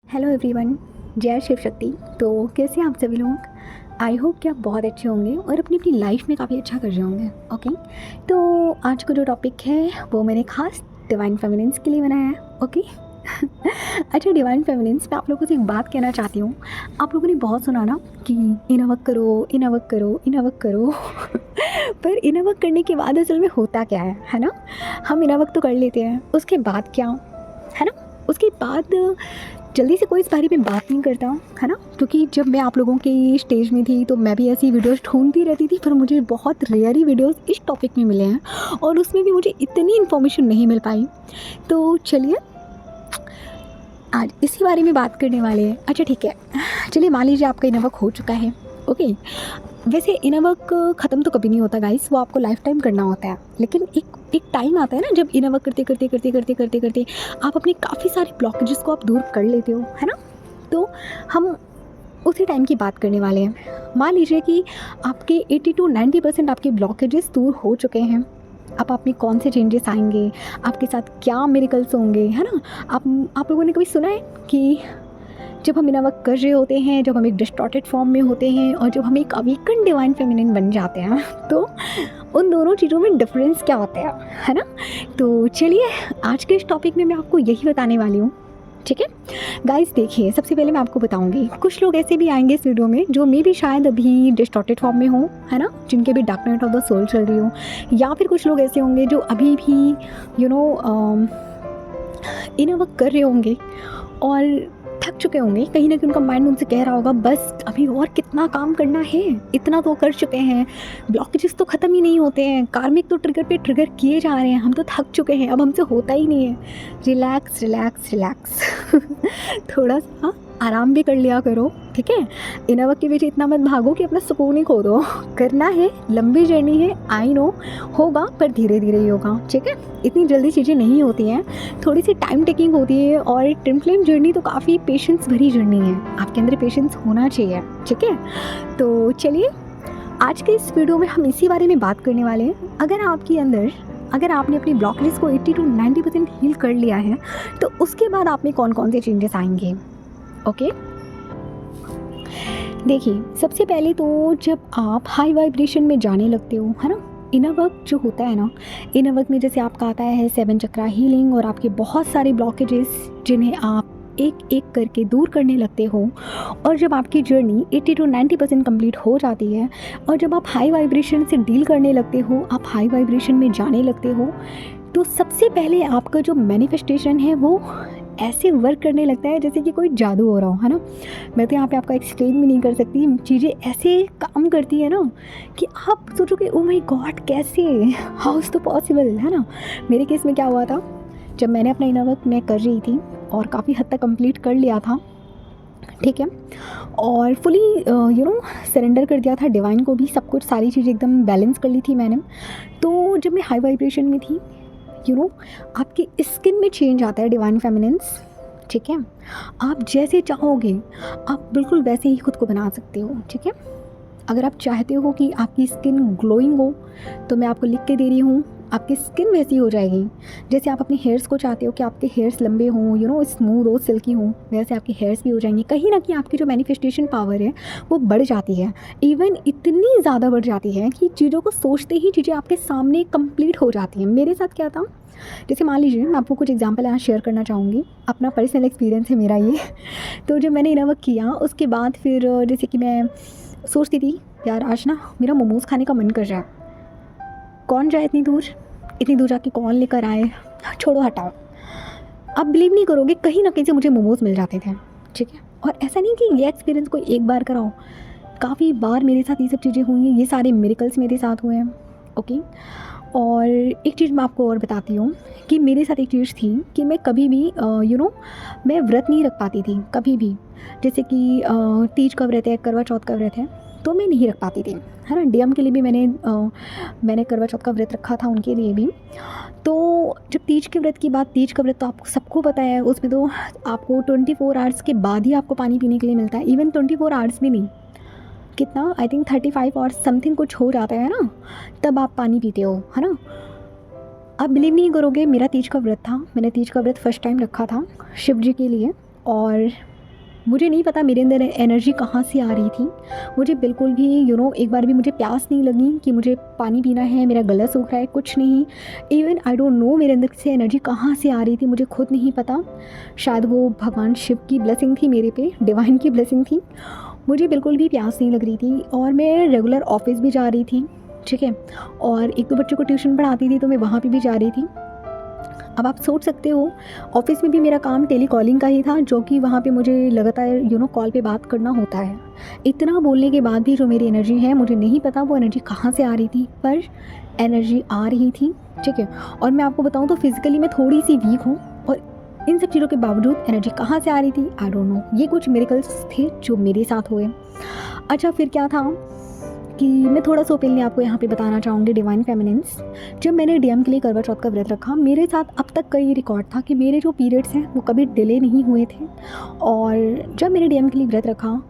Hello everyone, जय शिव शक्ति। तो कैसे हैं आप सभी लोग? आई होप कि आप बहुत अच्छे होंगे और अपनी अपनी लाइफ में काफ़ी अच्छा कर रहे होंगे। ओके, तो आज का जो टॉपिक है वो मैंने खास डिवाइन फेमिनिन्स के लिए बनाया है। ओके अच्छा, डिवाइन फेमिनिन्स मैं आप लोगों से एक बात कहना चाहती हूँ। आप लोगों ने बहुत सुना ना कि इनर वर्क करो, इनर वर्क करो, इनर वर्क करो पर इनर वर्क करने के बाद असल में होता क्या है ना? हम इनर वर्क तो कर लेते हैं, उसके बाद क्या, है ना? उसके बाद जल्दी से कोई इस बारे में बात नहीं करता, है ना? क्योंकि जब मैं आप लोगों की स्टेज में थी तो मैं भी ऐसी वीडियोस ढूंढती रहती थी, पर मुझे बहुत रेयर ही वीडियोस इस टॉपिक में मिले हैं और उसमें भी मुझे इतनी इन्फॉर्मेशन नहीं मिल पाई। तो चलिए आज इसी बारे में बात करने वाले हैं। अच्छा ठीक है, चलिए मान लीजिए आपका इनर वर्क हो चुका है। ओके, वैसे इनर वर्क ख़त्म तो कभी नहीं होता गाइस, वो आपको लाइफ टाइम करना होता है। लेकिन एक टाइम आता है ना जब इनर वर्क करते करते करते करते करते करते आप अपने काफ़ी सारे ब्लॉकेजेस को आप दूर कर लेते हो, है ना? तो हम उसी टाइम की बात करने वाले हैं। मान लीजिए कि आपके 80 to 90% आपके ब्लॉकेजेस दूर हो चुके हैं। अब आप में कौन से चेंजेस आएंगे, आपके साथ क्या मिरेकल्स होंगे, है ना? आप लोगों ने कभी सुना है कि जब हम इनर वर्क कर रहे होते हैं, जब हम एक डिस्टॉर्टेड फॉर्म में होते हैं और जब हम एक अवेकन डिवाइन फेमिनिन बन जाते हैं, तो उन दोनों चीज़ों में डिफरेंस क्या होता है ना? तो चलिए आज के इस टॉपिक में मैं आपको यही बताने वाली हूँ। ठीक है गाइस, देखिए सबसे पहले मैं आपको बताऊंगी, कुछ लोग ऐसे भी आएंगे इस वीडियो में जो मे भी शायद अभी डिस्टॉर्टेड फॉर्म में हो, है ना, जिनके भी dark night of the soul चल रही हो, या फिर कुछ लोग ऐसे होंगे जो अभी भी इनर वर्क कर रहे होंगे और थक चुके होंगे। कहीं ना कहीं उनका माइंड उनसे कह रहा होगा बस अभी और कितना काम करना है, इतना तो कर चुके हैं, ब्लॉकेजेस तो ख़त्म ही नहीं होते हैं, कार्मिक तो ट्रिगर पे ट्रिगर किए जा रहे हैं, हम तो थक चुके हैं, अब हमसे होता ही नहीं है। रिलैक्स रिलैक्स रिलैक्स थोड़ा सा आराम भी कर लिया करो, ठीक है? इनर वर्क के पीछे इतना मत भागो कि अपना सुकून ही खो दो। करना है, लंबी जर्नी है, आई नो, होगा पर धीरे धीरे ही होगा, ठीक है? इतनी जल्दी चीज़ें नहीं होती हैं, थोड़ी सी टाइम टेकिंग होती है। और ट्विन फ्लेम जर्नी तो काफ़ी पेशेंस भरी जर्नी है, आपके अंदर पेशेंस होना चाहिए, ठीक है? तो चलिए आज के इस वीडियो में हम इसी बारे में बात करने वाले हैं। अगर आपने अपनी ब्लॉकेजेस को 80 to 90% हील कर लिया है, तो उसके बाद आप में कौन कौन से चेंजेस आएंगे। ओके, देखिए सबसे पहले तो जब आप हाई वाइब्रेशन में जाने लगते हो, है ना, इनर वर्क जो होता है ना, इनर वर्क में जैसे आपका आता है 7 चक्रा हीलिंग और आपके बहुत सारे ब्लॉकेजेस जिन्हें आप एक एक करके दूर करने लगते हो। और जब आपकी जर्नी 80 to 90% कंप्लीट हो जाती है और जब आप हाई वाइब्रेशन से डील करने लगते हो, आप हाई वाइब्रेशन में जाने लगते हो, तो सबसे पहले आपका जो मैनिफेस्टेशन है वो ऐसे वर्क करने लगता है जैसे कि कोई जादू हो रहा हो, है ना? मैं तो यहाँ पे आपका एक्सप्लेन भी नहीं कर सकती, चीज़ें ऐसे काम करती है ना कि आप सोचोगे ओ माय गॉड, कैसे, हाउ इज़ तो पॉसिबल, है ना? मेरे केस में क्या हुआ था, जब मैंने अपना इनर वर्क मैं कर रही थी और काफ़ी हद तक कंप्लीट कर लिया था, ठीक है, और फुली सरेंडर कर दिया था डिवाइन को भी, सब कुछ सारी चीज़ें एकदम बैलेंस कर ली थी मैंने। तो जब मैं हाई वाइब्रेशन में थी, आपकी स्किन में चेंज आता है डिवाइन फेमिनिन्स, ठीक है? आप जैसे चाहोगे आप बिल्कुल वैसे ही खुद को बना सकते हो, ठीक है? अगर आप चाहते हो कि आपकी स्किन ग्लोइंग हो तो मैं आपको लिख के दे रही हूँ, आपकी स्किन वैसी हो जाएगी। जैसे आप अपने हेयर्स को चाहते हो कि आपके हेयर्स लंबे हों, स्मूथ हो, सिल्की हों, वैसे आपके हेयर्स भी हो जाएंगे। कहीं ना कहीं आपकी जो मैनिफेस्टेशन पावर है वो बढ़ जाती है, इवन इतनी ज़्यादा बढ़ जाती है कि चीज़ों को सोचते ही चीज़ें आपके सामने कंप्लीट हो जाती हैं। मेरे साथ क्या था, जैसे मान लीजिए मैं आपको कुछ एग्जांपल यहाँ शेयर करना चाहूँगी, अपना पर्सनल एक्सपीरियंस है मेरा ये। तो जब मैंने इनर वर्क किया उसके बाद फिर जैसे कि मैं सोचती थी यार आज ना मेरा मोमोज़ खाने का मन कर रहा है, कौन जाए इतनी दूर जाके कौन लेकर आए, छोड़ो हटाओ। आप बिलीव नहीं करोगे, कहीं ना कहीं से मुझे मोमोज़ मिल जाते थे, ठीक है? और ऐसा नहीं कि ये एक्सपीरियंस कोई एक बार कराओ, काफ़ी बार मेरे साथ ये सब चीज़ें हुई हैं, ये सारे मिरेकल्स मेरे साथ हुए हैं। ओके, और एक चीज़ मैं आपको और बताती हूँ कि मेरे साथ एक चीज़ थी कि मैं कभी भी मैं व्रत नहीं रख पाती थी कभी भी। जैसे कि तीज का व्रत है, करवा चौथ का व्रत है, तो मैं नहीं रख पाती थी, है ना? डीएम के लिए भी मैंने करवा चौथ का व्रत रखा था, उनके लिए भी। तो जब तीज के व्रत की बात, तीज का व्रत तो आपको सबको पता है, उसमें तो आपको 24 आवर्स के बाद ही आपको पानी पीने के लिए मिलता है, इवन 24 आवर्स भी नहीं, कितना आई थिंक 35 और समथिंग कुछ हो जाता है ना, तब आप पानी पीते हो, है ना? आप बिलीव नहीं करोगे, मेरा तीज का व्रत था, मैंने तीज का व्रत फर्स्ट टाइम रखा था शिव जी के लिए। और मुझे नहीं पता मेरे अंदर एनर्जी कहाँ से आ रही थी। मुझे बिल्कुल भी एक बार भी मुझे प्यास नहीं लगी कि मुझे पानी पीना है, मेरा गला सूख रहा है, कुछ नहीं। इवन आई डोंट नो मेरे अंदर से एनर्जी कहाँ से आ रही थी, मुझे खुद नहीं पता। शायद वो भगवान शिव की ब्लेसिंग थी मेरे पे, डिवाइन की ब्लेसिंग थी। मुझे बिल्कुल भी प्यास नहीं लग रही थी और मैं रेगुलर ऑफिस भी जा रही थी, ठीक है, और 1-2 बच्चों को ट्यूशन पढ़ाती थी तो मैं वहाँ पे भी जा रही थी। अब आप सोच सकते हो ऑफिस में भी मेरा काम टेली कॉलिंग का ही था, जो कि वहाँ पे मुझे लगातार कॉल पे बात करना होता है। इतना बोलने के बाद भी जो मेरी एनर्जी है, मुझे नहीं पता वो एनर्जी कहाँ से आ रही थी, पर एनर्जी आ रही थी, ठीक है। और मैं आपको बताऊँ तो फिज़िकली मैं थोड़ी सी वीक हूँ, और इन सब चीज़ों के बावजूद एनर्जी कहाँ से आ रही थी आई डोंट नो। ये कुछ मिरेकल्स थे जो मेरे साथ हुए। अच्छा, फिर क्या था कि मैं थोड़ा सा ओपनली आपको यहाँ पे बताना चाहूँगी डिवाइन फेमिनिन्स। जब मैंने डीएम के लिए करवा चौथ का व्रत रखा, मेरे साथ अब तक का ये रिकॉर्ड था कि मेरे जो पीरियड्स हैं वो कभी डिले नहीं हुए थे। और जब मैंने डीएम के लिए व्रत रखा,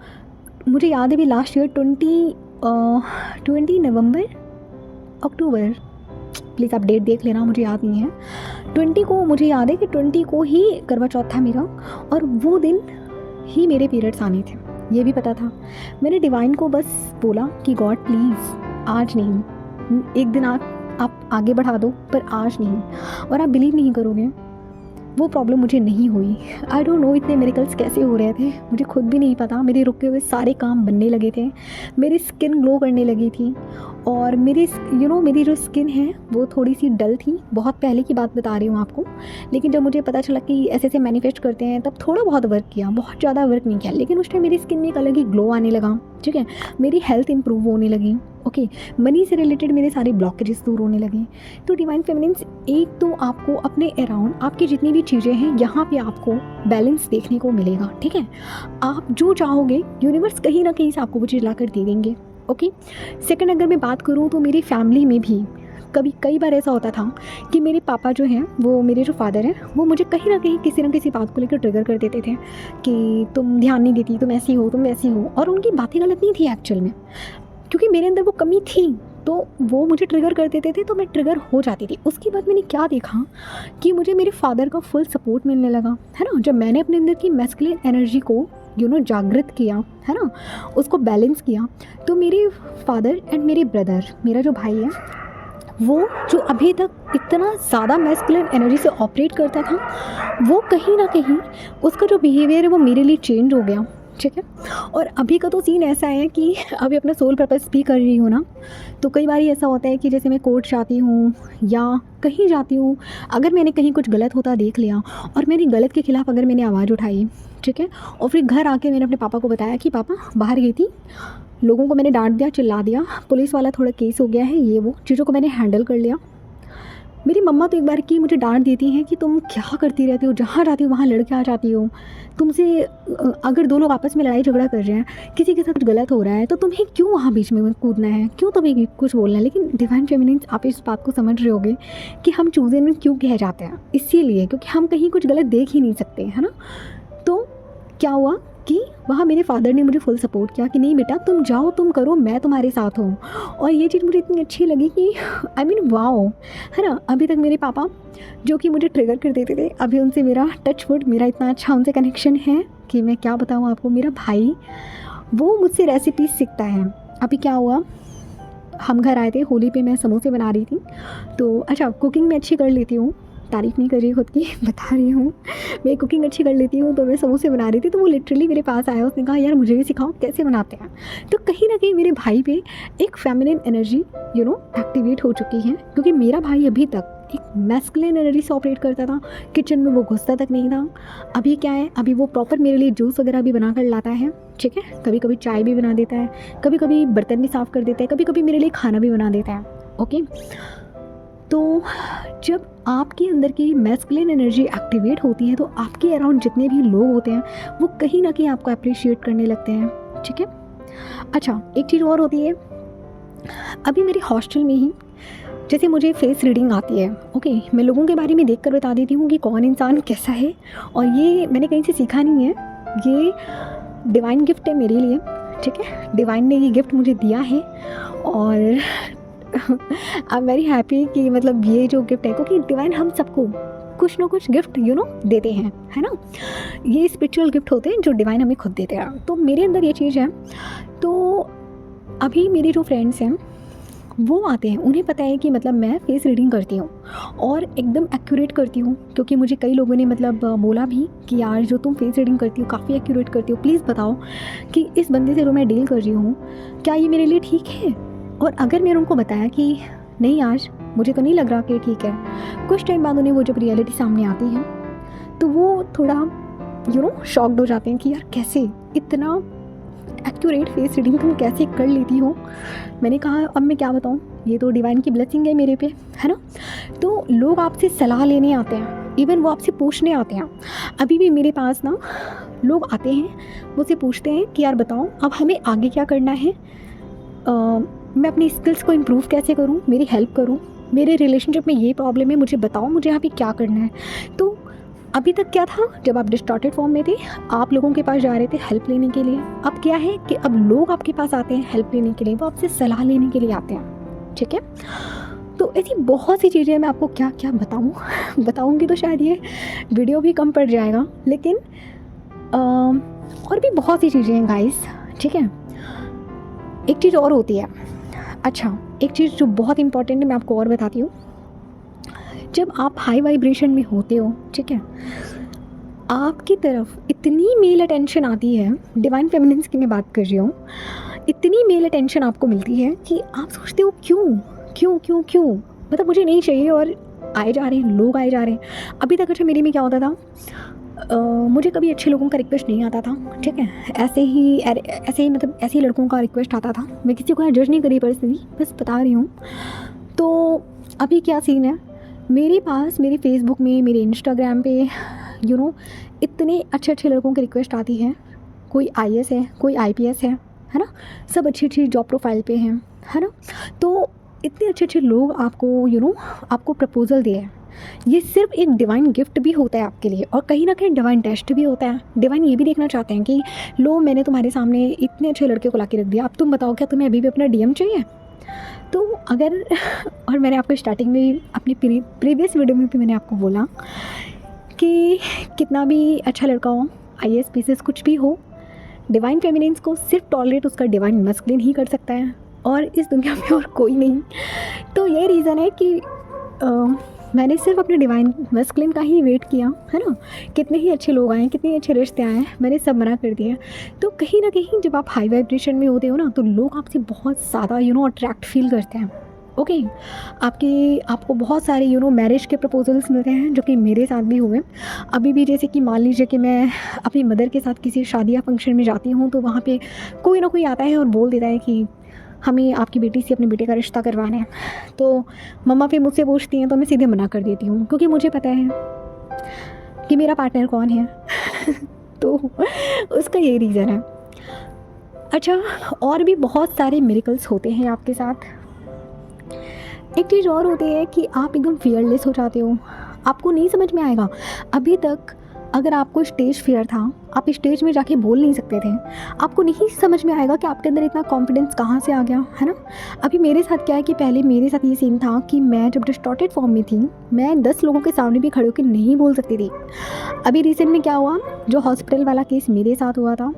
मुझे याद है भी last year 20 November October, please आप डेट देख लेना, मुझे याद नहीं है। 20 को मुझे याद है कि 20 को ही करवा चौथ था मेरा, और वो दिन ही मेरे पीरियड्स आने थे, ये भी पता था। मैंने डिवाइन को बस बोला कि गॉड प्लीज़ आज नहीं, एक दिन आप आगे बढ़ा दो, पर आज नहीं। और आप बिलीव नहीं करोगे, वो प्रॉब्लम मुझे नहीं हुई। आई डोंट नो इतने मिरेकल्स कैसे हो रहे थे, मुझे खुद भी नहीं पता। मेरे रुके हुए सारे काम बनने लगे थे, मेरी स्किन ग्लो करने लगी थी, और मेरी मेरी जो स्किन है वो थोड़ी सी डल थी। बहुत पहले की बात बता रही हूँ आपको, लेकिन जब मुझे पता चला कि ऐसे ऐसे मैनिफेस्ट करते हैं, तब थोड़ा बहुत वर्क किया, बहुत ज़्यादा वर्क नहीं किया, लेकिन उस टाइम मेरी स्किन में एक अलग ही ग्लो आने लगा, ठीक है। मेरी हेल्थ इंप्रूव होने लगी, ओके। मनी से रिलेटेड मेरे सारे ब्लॉकेजेस दूर होने लगे। तो डिवाइन फेमिनिन्स, एक तो आपको अपने अराउंड आपकी जितनी भी चीज़ें हैं, यहाँ पे आपको बैलेंस देखने को मिलेगा, ठीक है। आप जो चाहोगे यूनिवर्स कहीं ना कहीं से आपको वो चीज़ ला कर दे देंगे, ओके। सेकंड, अगर मैं बात करूँ तो मेरी फैमिली में भी कई बार ऐसा होता था कि मेरे पापा जो हैं, वो मेरे जो फादर हैं, वो मुझे कहीं ना किसी बात को लेकर ट्रिगर कर देते थे कि तुम ध्यान नहीं देती, तुम ऐसी हो, तुम वैसी हो। और उनकी बातें गलत नहीं थी एक्चुअल में, क्योंकि मेरे अंदर वो कमी थी, तो वो मुझे ट्रिगर कर देते थे, तो मैं ट्रिगर हो जाती थी। उसके बाद मैंने क्या देखा कि मुझे मेरे फादर का फुल सपोर्ट मिलने लगा, है ना। जब मैंने अपने अंदर की मैस्कुलिन एनर्जी को जागृत किया, है ना, उसको बैलेंस किया, तो मेरे फादर एंड मेरे ब्रदर, मेरा जो भाई है, वो जो अभी तक इतना ज़्यादा मैस्कुलिन एनर्जी से ऑपरेट करता था, वो कहीं ना कहीं उसका जो बिहेवियर है वो मेरे लिए चेंज हो गया, ठीक है। और अभी का तो सीन ऐसा है कि अभी अपना सोल पर्पस भी कर रही हूँ ना, तो कई बार ऐसा होता है कि जैसे मैं कोर्ट जाती हूँ या कहीं जाती हूँ, अगर मैंने कहीं कुछ गलत होता देख लिया और मेरी गलत के ख़िलाफ़ अगर मैंने आवाज़ उठाई, ठीक है, और फिर घर आके मैंने अपने पापा को बताया कि पापा बाहर गई थी, लोगों को मैंने डांट दिया, चिल्ला दिया, पुलिस वाला थोड़ा केस हो गया है, ये वो चीज़ों को मैंने हैंडल कर लिया। मेरी मम्मा तो एक बार की मुझे डांट देती हैं कि तुम क्या करती रहती हो, जहाँ जाती हो वहाँ लड़के आ जाती हो, तुमसे अगर दो लोग आपस में लड़ाई झगड़ा कर रहे हैं, किसी के साथ कुछ गलत हो रहा है, तो तुम्हें क्यों वहाँ बीच में कूदना है, क्यों तुम्हें कुछ बोलना है। लेकिन डिवाइन फेमिनिन्स, आप इस बात को समझ रहे होगे कि हम चूज़न में क्यों कह जाते हैं, इसीलिए क्योंकि हम कहीं कुछ गलत देख ही नहीं सकते, है ना। तो क्या हुआ कि वहाँ मेरे फादर ने मुझे फुल सपोर्ट किया कि नहीं बेटा तुम जाओ, तुम करो, मैं तुम्हारे साथ हूँ। और ये चीज़ मुझे इतनी अच्छी लगी कि आई मीन वाओ, है ना। अभी तक मेरे पापा जो कि मुझे ट्रिगर कर देते थे, अभी उनसे मेरा टच वुड मेरा इतना अच्छा उनसे कनेक्शन है कि मैं क्या बताऊँ आपको। मेरा भाई वो मुझसे रेसिपीज सीखता है। अभी क्या हुआ, हम घर आए थे होली पे, मैं समोसे बना रही थी, तो अच्छा कुकिंग मैं अच्छी कर लेती हूँ, तारीफ़ नहीं कर रही खुद की, बता रही हूँ मैं कुकिंग अच्छी कर लेती हूँ। तो मैं समोसे बना रही थी, तो वो लिटरली मेरे पास आया, उसने कहा यार मुझे भी सिखाओ कैसे बनाते हैं। तो कहीं ना कहीं मेरे भाई पे एक फेमिनिन एनर्जी एक्टिवेट हो चुकी है, क्योंकि मेरा भाई अभी तक एक मैस्कुलिन एनर्जी से ऑपरेट करता था, किचन में वो घुसता तक नहीं था। अभी क्या है, अभी वो प्रॉपर मेरे लिए जूस वगैरह भी बना कर लाता है, ठीक है, कभी कभी चाय भी बना देता है, कभी कभी बर्तन भी साफ़ कर देता है, कभी कभी मेरे लिए खाना भी बना देता है, ओके। तो जब आपके अंदर की मैस्कुलिन एनर्जी एक्टिवेट होती है, तो आपके अराउंड जितने भी लोग होते हैं वो कहीं ना कहीं आपको अप्रिशिएट करने लगते हैं, ठीक है। अच्छा, एक चीज़ और होती है, अभी मेरे हॉस्टल में ही जैसे मुझे फेस रीडिंग आती है, ओके, मैं लोगों के बारे में देख कर बता देती हूँ कि कौन इंसान कैसा है, और ये मैंने कहीं से सीखा नहीं है, ये डिवाइन गिफ्ट है मेरे लिए, ठीक है। डिवाइन ने ये गिफ्ट मुझे दिया है, और आई एम वेरी हैप्पी कि मतलब ये जो गिफ्ट है, क्योंकि डिवाइन हम सबको कुछ ना कुछ गिफ्ट देते हैं, है ना। ये स्पिरिचुअल गिफ्ट होते हैं जो डिवाइन हमें खुद देते हैं। तो मेरे अंदर ये चीज़ है। तो अभी मेरे जो फ्रेंड्स हैं वो आते हैं, उन्हें पता है कि मतलब मैं फेस रीडिंग करती हूँ और एकदम एक्यूरेट करती हूँ, क्योंकि मुझे कई लोगों ने मतलब बोला भी कि यार जो तुम फेस रीडिंग करती हो काफ़ी एक्यूरेट करती हो, प्लीज़ बताओ कि इस बंदे से जो मैं डील कर रही हूँ क्या ये मेरे लिए ठीक है। और अगर मैंने उनको बताया कि नहीं यार मुझे तो नहीं लग रहा कि ठीक है, कुछ टाइम बाद उन्हें वो जब रियलिटी सामने आती है तो वो थोड़ा शॉक्ड हो जाते हैं कि यार कैसे इतना एक्यूरेट फेस रीडिंग तुम कैसे कर लेती हो। मैंने कहा अब मैं क्या बताऊँ, ये तो डिवाइन की ब्लेसिंग है मेरे पे, है ना। तो लोग आपसे सलाह लेने आते हैं, इवन वो आपसे पूछने आते हैं। अभी भी मेरे पास ना लोग आते हैं, मुझसे पूछते हैं कि यार बताओ अब हमें आगे क्या करना है, मैं अपनी स्किल्स को इम्प्रूव कैसे करूँ, मेरी हेल्प करूँ, मेरे रिलेशनशिप में ये प्रॉब्लम है, मुझे बताओ मुझे यहाँ पे क्या करना है। तो अभी तक क्या था, जब आप डिस्टॉर्टेड फॉर्म में थे आप लोगों के पास जा रहे थे हेल्प लेने के लिए। अब क्या है कि अब लोग आपके पास आते हैं हेल्प लेने के लिए, वो आपसे सलाह लेने के लिए आते हैं, ठीक है। तो ऐसी बहुत सी चीज़ें, मैं आपको क्या क्या बताऊँ बताऊँगी तो शायद ये वीडियो भी कम पड़ जाएगा, लेकिन और भी बहुत सी चीज़ें हैं गाइस, ठीक है। एक चीज़ और होती है, अच्छा एक चीज़ जो बहुत इंपॉर्टेंट है मैं आपको और बताती हूँ। जब आप हाई वाइब्रेशन में होते हो, ठीक है, आपकी तरफ इतनी मेल अटेंशन आती है, डिवाइन फेमिनिन्स की मैं बात कर रही हूँ, इतनी मेल अटेंशन आपको मिलती है कि आप सोचते हो क्यों क्यों क्यों क्यों, मतलब मुझे नहीं चाहिए, और आए जा रहे हैं लोग, आए जा रहे हैं। अभी तक अच्छा मेरे में क्या होता था, मुझे कभी अच्छे लोगों का रिक्वेस्ट नहीं आता था, ठीक है, ऐसे ही मतलब ऐसे ही लड़कों का रिक्वेस्ट आता था। मैं किसी को जज नहीं करी पर्सनली, बस बता रही हूँ। तो अभी क्या सीन है, मेरे पास मेरे फेसबुक में, मेरे इंस्टाग्राम पे इतने अच्छे अच्छे लड़कों की रिक्वेस्ट आती है। कोई IAS है, कोई IPS है ना, सब अच्छी अच्छी जॉब प्रोफाइल पे हैं, है ना। तो इतने अच्छे अच्छे लोग आपको आपको प्रपोजल दिए हैं। ये सिर्फ एक डिवाइन गिफ्ट भी होता है आपके लिए, और कहीं ना कहीं डिवाइन टेस्ट भी होता है। डिवाइन ये भी देखना चाहते हैं कि लो मैंने तुम्हारे सामने इतने अच्छे लड़के को ला के रख दिया, अब तुम बताओ क्या तुम्हें अभी भी अपना DM चाहिए। तो अगर और मैंने आपको स्टार्टिंग में अपनी प्रीवियस वीडियो में भी मैंने आपको बोला कि कितना भी अच्छा लड़का हो, IAS PCS कुछ भी हो, डिवाइन फेमिनिन्स को सिर्फ टॉलरेट उसका डिवाइन मस्कुलिन ही कर सकता है, और इस दुनिया में और कोई नहीं। तो ये रीज़न है कि मैंने सिर्फ अपने डिवाइन मस्कुलिन का ही वेट किया, है ना। कितने ही अच्छे लोग आए, कितने अच्छे रिश्ते आए, मैंने सब मना कर दिया। तो कहीं ना कहीं जब आप हाई वाइब्रेशन में होते हो ना, तो लोग आपसे बहुत ज़्यादा अट्रैक्ट फील करते हैं। ओके, आपको बहुत सारे मैरिज के प्रपोजल्स मिलते हैं, जो कि मेरे साथ भी हुए। अभी भी जैसे कि मान लीजिए कि मैं अपनी मदर के साथ किसी शादी या फंक्शन में जाती हूँ, तो वहाँ पे कोई ना कोई आता है और बोल देता है कि हमें आपकी बेटी से अपने बेटे का रिश्ता करवाना है। तो मम्मा फिर मुझसे पूछती हैं, तो मैं सीधे मना कर देती हूँ, क्योंकि मुझे पता है कि मेरा पार्टनर कौन है तो उसका यही रीज़न है। अच्छा, और भी बहुत सारे मिरेकल्स होते हैं आपके साथ। एक चीज़ और होती है कि आप एकदम फियरलेस हो जाते हो, आपको नहीं समझ में आएगा। अभी तक अगर आपको स्टेज फियर था, आप स्टेज में जाके बोल नहीं सकते थे, आपको नहीं समझ में आएगा कि आपके अंदर इतना कॉन्फिडेंस कहाँ से आ गया, है ना। अभी मेरे साथ क्या है कि पहले मेरे साथ ये सीन था कि मैं जब डिस्टॉर्टेड फॉर्म में थी, मैं 10 लोगों के सामने भी खड़े होकर नहीं बोल सकती थी। अभी रिसेंट में क्या हुआ, जो हॉस्पिटल वाला केस मेरे साथ हुआ था,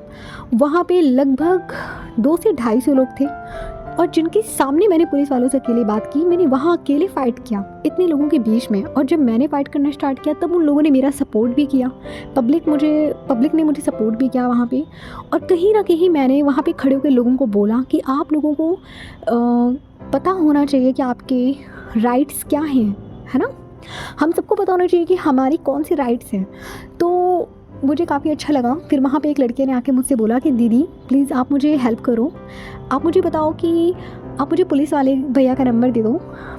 वहाँ पर लगभग 200 से 250 लोग थे, और जिनके सामने मैंने पुलिस वालों से अकेले बात की। मैंने वहाँ अकेले फ़ाइट किया इतने लोगों के बीच में, और जब मैंने फ़ाइट करना स्टार्ट किया तब उन लोगों ने मेरा सपोर्ट भी किया। पब्लिक ने मुझे सपोर्ट भी किया वहाँ पे। और कहीं ना कहीं मैंने वहाँ पे खड़े होकर लोगों को बोला कि आप लोगों को पता होना चाहिए कि आपके राइट्स क्या हैं, है ना। हम सबको पता होना चाहिए कि हमारी कौन सी राइट्स हैं। तो मुझे काफ़ी अच्छा लगा। फिर वहाँ पे एक लड़के ने आके मुझसे बोला कि दीदी प्लीज़ आप मुझे हेल्प करो, आप मुझे बताओ कि आप मुझे पुलिस वाले भैया का नंबर दे दो,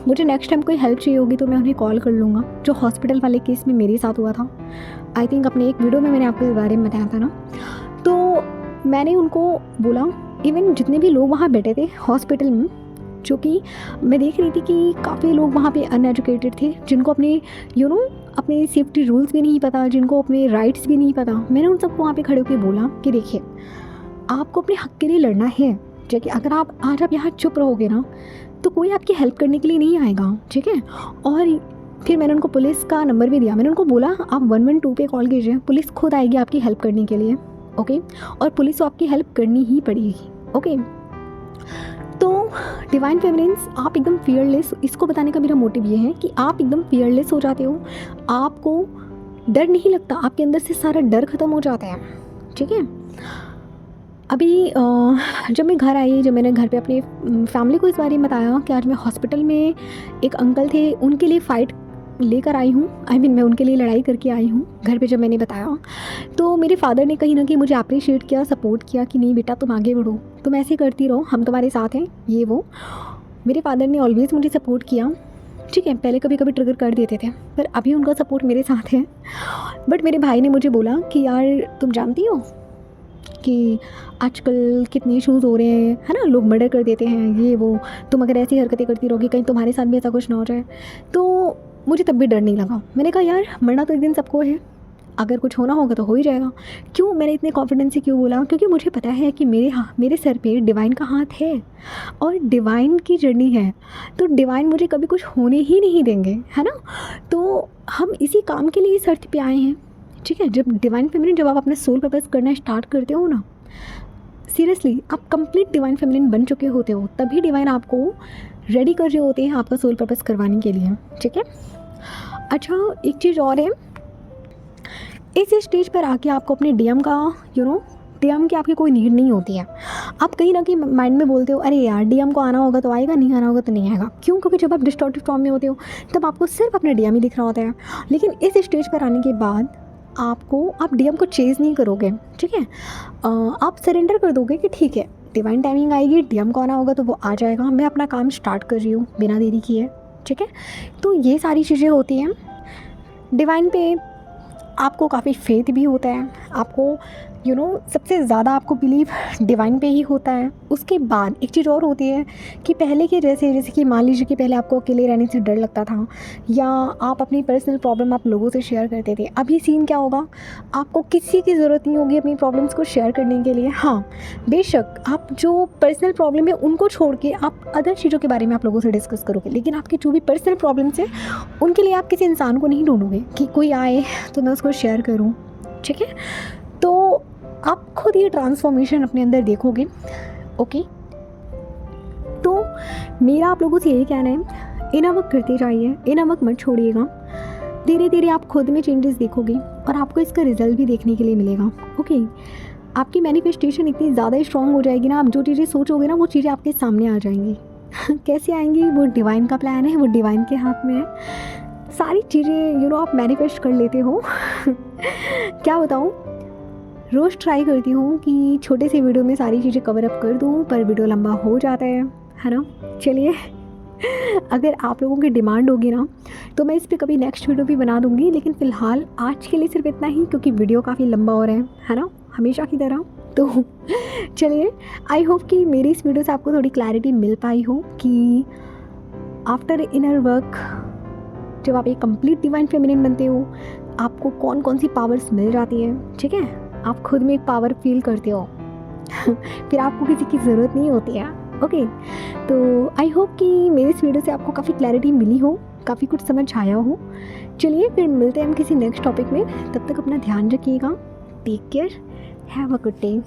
मुझे नेक्स्ट टाइम कोई हेल्प चाहिए होगी तो मैं उन्हें कॉल कर लूँगा। जो हॉस्पिटल वाले केस में मेरे साथ हुआ था, आई थिंक अपने एक वीडियो में मैंने आपको इस बारे में बताया था ना। तो मैंने उनको बोला, इवन जितने भी लोग वहाँ बैठे थे हॉस्पिटल में, जो कि मैं देख रही थी कि काफ़ी लोग वहाँ पे अनएजुकेटेड थे, जिनको अपने अपने सेफ्टी रूल्स भी नहीं पता, जिनको अपने राइट्स भी नहीं पता। मैंने उन सबको वहाँ पे खड़े होकर बोला कि देखिए, आपको अपने हक़ के लिए लड़ना है, ठीक है। अगर आप यहाँ चुप रहोगे ना, तो कोई आपकी हेल्प करने के लिए नहीं आएगा, ठीक है। और फिर मैंने उनको पुलिस का नंबर भी दिया। मैंने उनको बोला आप 112 पे कॉल कीजिए, पुलिस खुद आएगी आपकी हेल्प करने के लिए, ओके। और पुलिस को आपकी हेल्प करनी ही पड़ेगी, ओके। तो डिवाइन फेमिनिन्स, आप एकदम फियरलेस, इसको बताने का मेरा मोटिव ये है कि आप एकदम फियरलेस हो जाते हो, आपको डर नहीं लगता, आपके अंदर से सारा डर ख़त्म हो जाता है, ठीक है। अभी जब मैं घर आई, जब मैंने घर पे अपनी फैमिली को इस बारे में बताया कि आज मैं हॉस्पिटल में एक अंकल थे, उनके लिए फ़ाइट लेकर आई हूँ, मैं उनके लिए लड़ाई करके आई हूँ, घर पे जब मैंने बताया तो मेरे फादर ने कहीं ना कहीं मुझे अप्रिशिएट किया, सपोर्ट किया कि नहीं बेटा तुम आगे बढ़ो, तुम ऐसे करती रहो, हम तुम्हारे साथ हैं, ये वो। मेरे फादर ने ऑलवेज़ मुझे सपोर्ट किया, ठीक है। पहले कभी कभी ट्रिगर कर देते थे, पर अभी उनका सपोर्ट मेरे साथ है। बट मेरे भाई ने मुझे बोला कि यार तुम जानती हो कि आजकल कितने इशूज़ हो रहे हैं, है ना, लोग मर्डर कर देते हैं, ये वो, तुम अगर ऐसी हरकतें करती रहोगी कहीं तुम्हारे साथ भी ऐसा कुछ ना हो जाए। तो मुझे तब भी डर नहीं लगा। मैंने कहा यार मरना तो एक दिन सबको है, अगर कुछ होना होगा तो हो ही जाएगा। क्यों मैंने इतने कॉन्फिडेंस से क्यों बोला? क्योंकि मुझे पता है कि मेरे सर पे डिवाइन का हाथ है और डिवाइन की जर्नी है, तो डिवाइन मुझे कभी कुछ होने ही नहीं देंगे, है ना। तो हम इसी काम के लिए इस अर्थ पे आए हैं, ठीक है। जब डिवाइन फेमिनिन, जब आप अपना सोल पर्पस करना स्टार्ट करते हो ना, सीरियसली आप कंप्लीट डिवाइन फेमिनिन बन चुके होते हो, तभी डिवाइन आपको रेडी कर रहे होते हैं आपका सोल पर्पस करवाने के लिए, ठीक है। अच्छा, एक चीज़ और है, इस स्टेज पर आके आपको अपने डीएम का डीएम की आपकी कोई नीड नहीं होती है। आप कहीं ना कहीं माइंड में बोलते हो अरे यार डीएम को आना होगा तो आएगा, नहीं आना होगा तो नहीं आएगा। क्यों? क्योंकि जब आप डिस्टॉर्टेड फॉर्म में होते हो तब आपको सिर्फ अपना डीएम ही दिख रहा होता है। लेकिन इस स्टेज पर आने के बाद आप डीएम को चेज़ नहीं करोगे, ठीक है। आप सरेंडर कर दोगे कि ठीक है डिवाइन टाइमिंग आएगी, डीएम को आना होगा तो वो आ जाएगा, मैं अपना काम स्टार्ट कर रही हूँ बिना देरी किए, ठीक है। तो ये सारी चीज़ें होती हैं। डिवाइन पे आपको काफ़ी फेथ भी होता है, आपको सबसे ज़्यादा आपको बिलीव डिवाइन पे ही होता है। उसके बाद एक चीज़ और होती है कि पहले के जैसे कि मान लीजिए कि पहले आपको अकेले रहने से डर लगता था, या आप अपनी पर्सनल प्रॉब्लम आप लोगों से शेयर करते थे। अभी सीन क्या होगा, आपको किसी की ज़रूरत नहीं होगी अपनी प्रॉब्लम्स को शेयर करने के लिए। हाँ बेशक आप जो पर्सनल प्रॉब्लम है उनको छोड़ के आप अदर चीज़ों के बारे में आप लोगों से डिस्कस करोगे, लेकिन आपकी जो भी पर्सनल प्रॉब्लम्स है उनके लिए आप किसी इंसान को नहीं ढूंढोगे कि कोई आए तो मैं उसको शेयर करूँ, ठीक है। तो आप खुद ये ट्रांसफॉर्मेशन अपने अंदर देखोगे, ओके। तो मेरा आप लोगों से यही कहना है, इनर वर्क करते जाइए, इनर वर्क मत छोड़िएगा। धीरे धीरे आप खुद में चेंजेस देखोगे और आपको इसका रिजल्ट भी देखने के लिए मिलेगा, ओके। आपकी मैनिफेस्टेशन इतनी ज़्यादा स्ट्रॉन्ग हो जाएगी ना, आप जो चीज़ें सोचोगे ना वो चीज़ें आपके सामने आ जाएंगी। कैसे आएंगी? वो डिवाइन का प्लान है, वो डिवाइन के हाथ में है। सारी चीज़ें आप मैनिफेस्ट कर लेते हो। क्या बताऊँ, रोज़ ट्राई करती हूँ कि छोटे से वीडियो में सारी चीज़ें कवर अप कर दूँ, पर वीडियो लंबा हो जाता है ना। चलिए, अगर आप लोगों की डिमांड होगी ना तो मैं इस पर कभी नेक्स्ट वीडियो भी बना दूँगी, लेकिन फ़िलहाल आज के लिए सिर्फ इतना ही, क्योंकि वीडियो काफ़ी लंबा हो रहा है ना, हमेशा की तरह। तो चलिए, आई होप कि मेरी इस वीडियो से आपको थोड़ी क्लैरिटी मिल पाई हो कि आफ्टर इनर वर्क जब आप एक कंप्लीट डिवाइन फेमिनिन बनते हो आपको कौन कौन सी पावर्स मिल जाती है, ठीक है। आप खुद में एक पावर फील करते हो। फिर आपको किसी की ज़रूरत नहीं होती है, ओके। तो आई होप कि मेरी इस वीडियो से आपको काफ़ी क्लैरिटी मिली हो, काफ़ी कुछ समझ आया हो। चलिए फिर मिलते हैं हम किसी नेक्स्ट टॉपिक में, तब तक अपना ध्यान रखिएगा। Take care, have a good day.